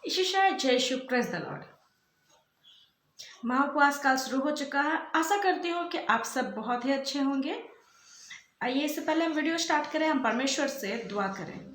ईशिशाय जय Shiv praise the Lord. महाउपवास काल शुरू हो चुका है। आशा करती हूँ कि आप सब बहुत ही अच्छे होंगे। आइए इससे पहले हम वीडियो स्टार्ट करें, हम परमेश्वर से दुआ करें।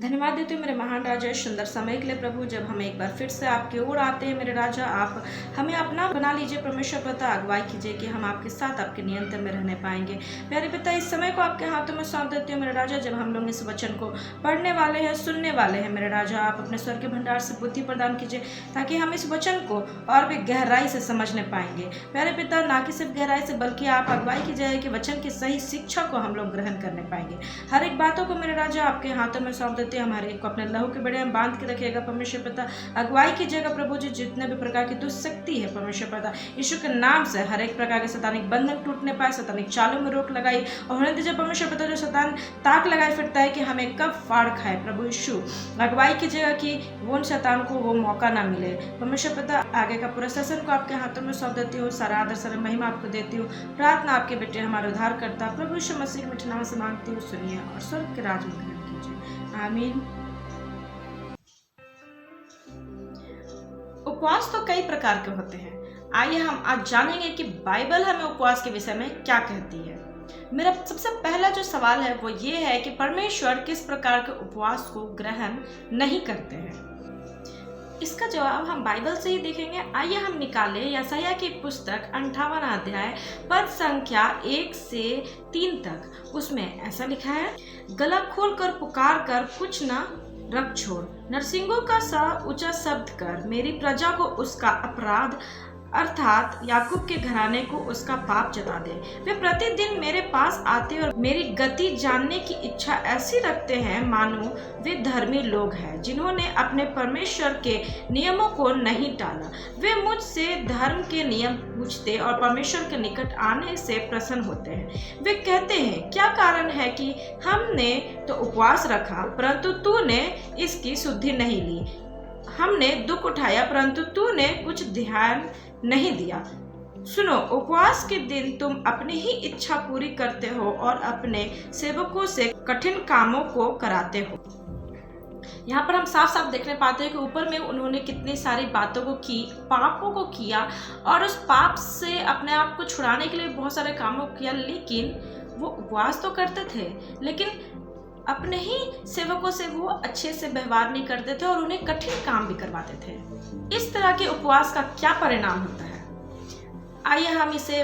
धन्यवाद देते हैं मेरे महान राजा इस सुंदर समय के लिए प्रभु, जब हम एक बार फिर से आपकी ओर आते हैं। मेरे राजा, आप हमें अपना बना लीजिए। परमेश्वर पिता, अगुवाई कीजिए कि हम आपके साथ आपके नियंत्रण में रहने पाएंगे। प्यारे पिता, इस समय को आपके हाथों में सौंप देती हूँ मेरे राजा। जब हम लोग इस वचन को पढ़ने वाले हैं, सुनने वाले हैं, मेरे राजा आप अपने स्वर के भंडार से बुद्धि प्रदान कीजिए ताकि हम इस वचन को और भी गहराई से समझने पाएंगे। प्यारे पिता, ना कि सिर्फ गहराई से बल्कि आप अगुवाई कीजिए कि वचन की सही शिक्षा को हम लोग ग्रहण करने पाएंगे। हर एक बातों को मेरे राजा आपके हाथों में सौंप देते हैं। हमारे एक को अपने लहू के बड़े में बांध के रखिएगा परमेश्वर पिता। अगुवाई कीजिएगा प्रभु जी। जितने भी प्रकार की दुष्ट शक्ति है परमेश्वर पिता, यीशु के नाम से हर एक प्रकार के शैतानिक बंधन टूटने पाए, शैतानिक चालों में रोक लगाई और होने दीजिए परमेश्वर पिता। जो शैतान ताक लगाए फिरता है कि हमें कब फाड़ खाए, प्रभु यीशु अगुवाई कीजिएगा कि वो शैतान को वो मौका ना मिले। परमेश्वर पिता, आगे का पूरा सेशन को आपके हाथों में सौंप देती हूँ। सारा आदर सारा महिमा आपको देती हूँ। प्रार्थना आपके बेटे हमारे उद्धार करता प्रभु यीशु मसीह के मीठे नाम से मांगती हूँ, सुनिए और स्वर्ग के राज में ग्रहण कीजिए, आमीन। उपवास तो कई प्रकार के होते हैं। आइए हम आज जानेंगे कि बाइबल हमें उपवास के विषय में क्या कहती है। मेरा सबसे पहला जो सवाल है वो ये है कि परमेश्वर किस प्रकार के उपवास को ग्रहण नहीं करते हैं। इसका जवाब हम बाइबल से ही देखेंगे। आइए हम निकालें यशायाह की पुस्तक 58 अध्याय पद संख्या 1 से 3 तक। उसमें ऐसा लिखा है, गला खोल कर पुकार कर कुछ न रख छोड़, नरसिंगों का सा ऊंचा शब्द कर, मेरी प्रजा को उसका अपराध अर्थात याकूब के घराने को उसका पाप जता दे। वे प्रतिदिन मेरे पास आते और मेरी गति जानने की इच्छा ऐसी रखते हैं मानो वे धर्मी लोग हैं जिन्होंने अपने परमेश्वर के नियमों को नहीं टाला। वे मुझसे धर्म के नियम पूछते और परमेश्वर के निकट आने से प्रसन्न होते हैं। वे कहते हैं, क्या कारण है कि हमने तो उपवास रखा परंतु तूने इसकी शुद्धि नहीं ली, हमने दुख उठाया परंतु तूने कुछ ध्यान नहीं दिया। सुनो, उपवास के दिन तुम अपनी ही इच्छा पूरी करते हो और अपने सेवकों से कठिन कामों को कराते हो। यहाँ पर हम साफ साफ देखने पाते हैं कि ऊपर में उन्होंने कितनी सारी बातों को की, पापों को किया और उस पाप से अपने आप को छुड़ाने के लिए बहुत सारे कामों को किया, लेकिन वो उपवास तो करते थे लेकिन अपने ही सेवकों से वो अच्छे से व्यवहार नहीं करते थे और उन्हें कठिन काम भी करवाते थे। इस तरह के उपवास का क्या परिणाम होता है, आइए हम इसे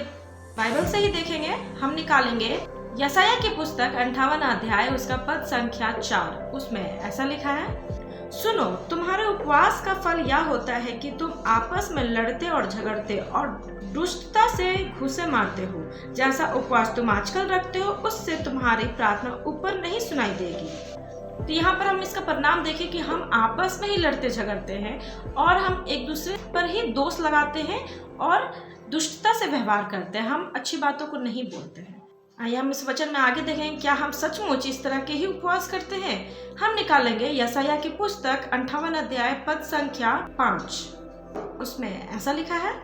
बाइबल से ही देखेंगे। हम निकालेंगे यशायाह की पुस्तक 58 अध्याय उसका पद संख्या 4। उसमें ऐसा लिखा है, सुनो, तुम्हारे उपवास का फल यह होता है कि तुम आपस में लड़ते और झगड़ते और दुष्टता से घूंसे मारते हो। जैसा उपवास तुम आजकल रखते हो उससे तुम्हारी प्रार्थना ऊपर नहीं सुनाई देगी। तो यहाँ पर हम इसका परिणाम देखें कि हम आपस में ही लड़ते झगड़ते हैं और हम एक दूसरे पर ही दोष लगाते हैं और दुष्टता से व्यवहार करते हैं, हम अच्छी बातों को नहीं बोलते हैं। आइए हम इस वचन में आगे देखें, क्या हम सचमुच इस तरह के ही उपवास करते हैं। हम निकालेंगे यशायाह की पुस्तक 58 अध्याय पद संख्या 5। उसमें ऐसा लिखा है,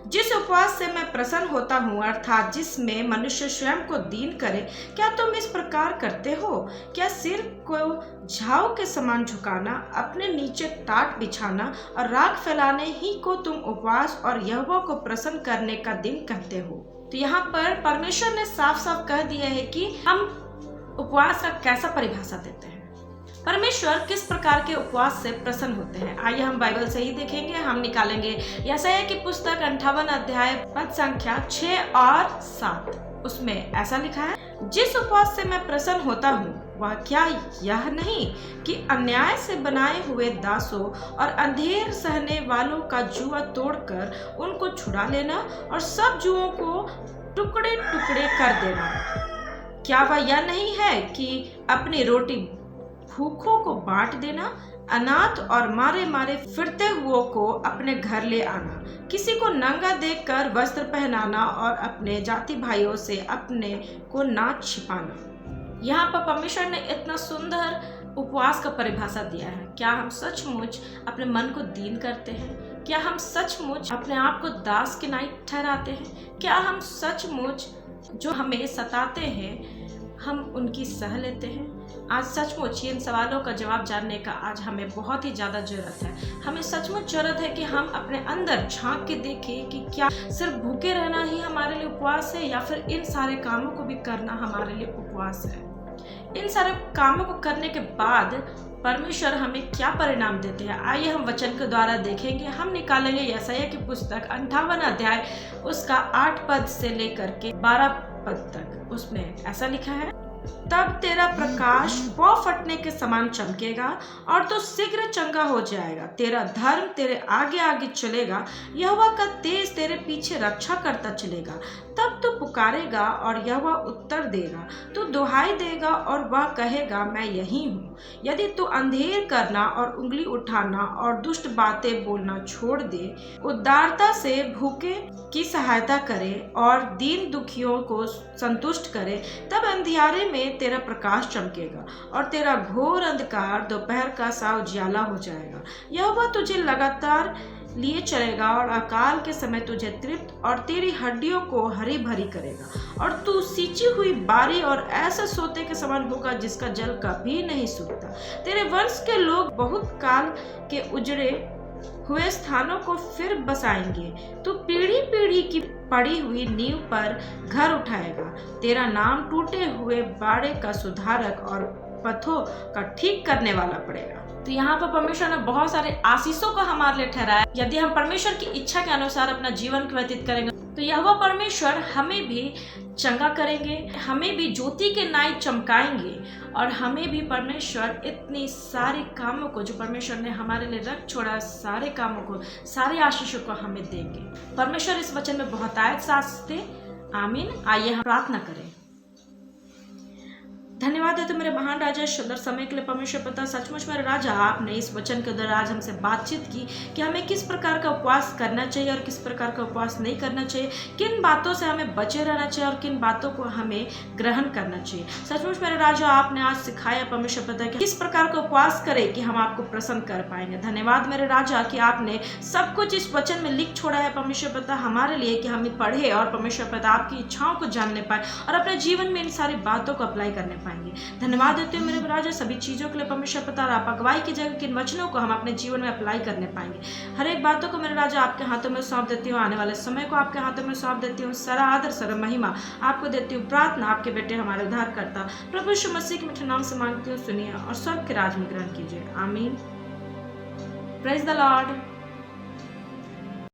जिस उपवास से मैं प्रसन्न होता हूँ अर्थात जिसमें मनुष्य स्वयं को दीन करे, क्या तुम इस प्रकार करते हो? क्या सिर को झाऊ के समान झुकाना, अपने नीचे टाट बिछाना और राख फैलाने ही को तुम उपवास और यहोवा को प्रसन्न करने का दिन कहते हो? तो यहाँ पर परमेश्वर ने साफ साफ कह दिया है कि हम उपवास का कैसा परिभाषा देते हैं, परमेश्वर किस प्रकार के उपवास से प्रसन्न होते हैं। आइए हम बाइबल से ही देखेंगे। हम निकालेंगे यशायाह की पुस्तक 58 अध्याय पद संख्या 6 और 7। उसमें ऐसा लिखा है, जिस उपवास से मैं प्रसन्न होता हूँ वह क्या यह नहीं कि अन्याय से बनाए हुए दासों और अंधेर सहने वालों का जुआ तोड़कर उनको छुड़ा लेना और सब जुओं को टुकड़े टुकड़े कर देना। क्या वह यह नहीं है कि अपनी रोटी भूखों को बांट देना, अनाथ और मारे मारे फिरते हुओं को अपने घर ले आना, किसी को नंगा देखकर वस्त्र पहनाना और अपने जाति भाइयों से अपने को ना छिपाना। यहाँ पर परमेश्वर ने इतना सुंदर उपवास का परिभाषा दिया है। क्या हम सचमुच अपने मन को दीन करते हैं? क्या हम सचमुच अपने आप को दास के नाई ठहराते हैं? क्या हम सचमुच जो हमें सताते हैं हम उनकी सह लेते हैं? आज सचमुच इन सवालों का जवाब जानने का आज हमें बहुत ही ज़्यादा ज़रूरत है। हमें सचमुच ज़रूरत है कि हम अपने अंदर झांक के देखें कि क्या सिर्फ भूखे रहना ही हमारे लिए उपवास है या फिर इन सारे कामों को भी करना हमारे लिए उपवास है। इन सारे कामों को करने के बाद परमेश्वर हमें क्या परिणाम देते हैं, आइए हम वचन के द्वारा देखेंगे। हम निकालेंगे यशायाह की पुस्तक 58 अध्याय उसका 8 पद से लेकर के 12 पद तक। उसमें ऐसा लिखा है, तब तेरा प्रकाश पौ फटने के समान चमकेगा और तू शीघ्र चंगा हो जाएगा। तेरा धर्म तेरे आगे आगे चलेगा, यहोवा का तेज तेरे पीछे रक्षा करता चलेगा। तब तू पुकारेगा और यहोवा उत्तर देगा, तू दुहाई देगा और वह कहेगा मैं यही हूँ। यदि तू अंधेर करना और उंगली उठाना और दुष्ट बातें बोलना छोड़ दे, उदारता से भूखे की सहायता करे और दीन दुखियों को संतुष्ट करे, तब अंधियारे में तेरा प्रकाश चमकेगा और तेरा घोर अंधकार दोपहर का सा उजियाला हो जाएगा। यहोवा तुझे लगातार लिए चलेगा और अकाल के समय तुझे तृप्त और तेरी हड्डियों को हरी भरी करेगा। और तू सींची हुई बारी और ऐसे सोते के समान होगा जिसका जल कभी नहीं सूखता। तेरे वंश के लोग बहुत काल के उजड़े हुए स्थानों को फिर बसाएंगे। तू पीढ़ी पीढ़ी की पड़ी हुई नींव पर घर उठाएगा। तेरा नाम टूटे हुए बाड़े का सुधारक और पथों का ठीक करने वाला पड़ेगा। तो यहाँ पर परमेश्वर ने बहुत सारे आशीषों को हमारे लिए ठहराया। यदि हम परमेश्वर की इच्छा के अनुसार अपना जीवन व्यतीत करेंगे तो यहोवा परमेश्वर हमें भी चंगा करेंगे, हमें भी ज्योति के नाई चमकाएंगे और हमें भी परमेश्वर इतनी सारे कामों को जो परमेश्वर ने हमारे लिए रख छोड़ा, सारे कामों को, सारे आशीषों को हमें देंगे। परमेश्वर इस वचन में बहुत आयत साथ दे। आमीन। आइए हम प्रार्थना करें। धन्यवाद है तो मेरे महान राजा सुंदर समय के लिए परमेश्वर पिता। सचमुच मेरे राजा, आपने इस वचन के द्वारा आज हमसे बातचीत की कि हमें किस प्रकार का उपवास करना चाहिए और किस प्रकार का उपवास नहीं करना चाहिए, किन बातों से हमें बचे रहना चाहिए और किन बातों को हमें ग्रहण करना चाहिए। सचमुच मेरे राजा, आपने आज सिखाया परमेश्वर पिता कि किस प्रकार का उपवास करें कि हम आपको प्रसन्न कर पाएंगे। धन्यवाद मेरे राजा कि आपने सब कुछ इस वचन में लिख छोड़ा है परमेश्वर पिता हमारे लिए कि हम पढ़े और परमेश्वर पिता आपकी इच्छाओं को जानने पाए और अपने जीवन में इन सारी बातों को अप्लाई करने पाएंगे। धन्यवाद देते हो मेरे राजा सभी चीजों के लिए परमेश्वर पिता। आप अगुवाई की जगह किन वचनों को हम अपने जीवन में अप्लाई करने पाएंगे। हर एक बातों को मेरे राजा आपके हाथों में सौंप देती हूँ। आने वाले समय को आपके हाथों में सौंप देती हूँ। सारा आदर सारा महिमा आपको देती हूँ। प्रार्थना आपके बेटे हमारे उद्धारकर्ता प्रभु यीशु मसीह के मीठे नाम से मांगती हूँ, सुनिए और स्वर्ग के राज में ग्रहण कीजिए। आमीन। Praise the Lord.